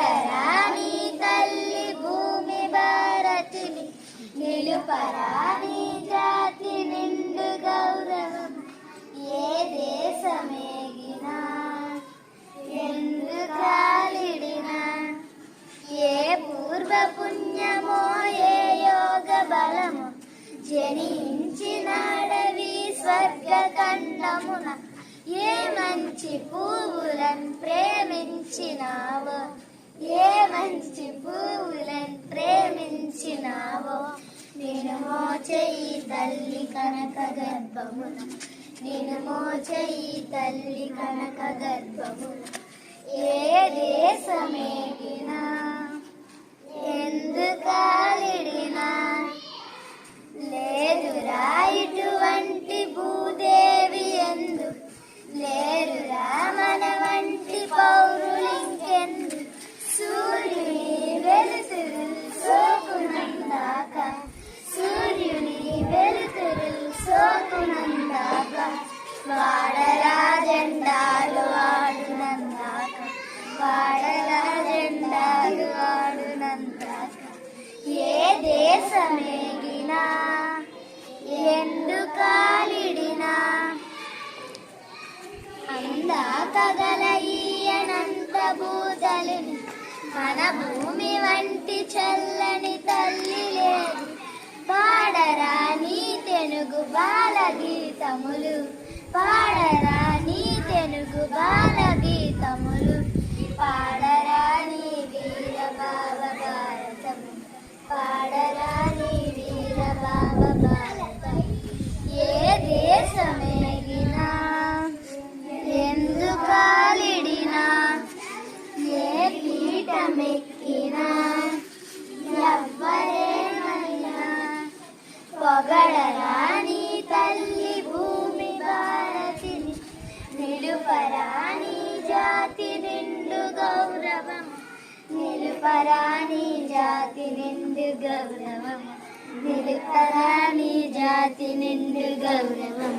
పాడరా నీ తల్లి భూమి భారతిని, నిలుపరా నీ జాతి నిండు గౌరవం. ఏ దేశమేగినా ఎందుకాలిడినా, ఏ పూర్వ పుణ్యమో ఏ యోగ బలము జనించినాడవి స్వర్గ ఖండమున. ఏ మంచి పువ్వులను ప్రేమించినావో, ఏ మంచి పువ్వులను ప్రేమించినావో, నిన్ను మోచే ఈ తల్లి కనక గర్భమున, నిన్ను మోచే ఈ తల్లి కనక గర్భమున. ఏ దేశమేగినా ఎందుకాలిడినా, లేదురా ఇటువంటి భూదేవి ఎందు, లేరురా మన వంటి పౌరులింకెందు. సూర్యుని వెలుతురు సోకునందాక, సూర్యుని వెలుతురు సోకునందాక, వాడరా జెండాలు ఆడునందాక, వాడరా జెండాలు ఆడునందాక. ఏ దేశమేగినా ఎందుకాలిడినా, అందాక గల ఈ అనంత భూతలిని మన భూమి వంటి చల్లని తల్లి లేదు. పాడరా నీ తెలుగు బాల గీతములు, పాడరా నీ తెలుగు బాల గీతములు, పాడరా నీ వీర భావ భారతము, పాడరా నీ వీర భావ భారతం. ఏ దేశమేగినా ఎందుకాలిడినా, ఏ పీఠమెక్కినా ఎవ్వరేమైనా, పొగడరా నీ తల్లి భూమి భారతిని, నిలుపరా నీ జాతి నిండు గౌరవం, నిలుపరా నీ జాతి నిండు గౌరవం, నిలుపరా నీ జాతి నిండు గౌరవం.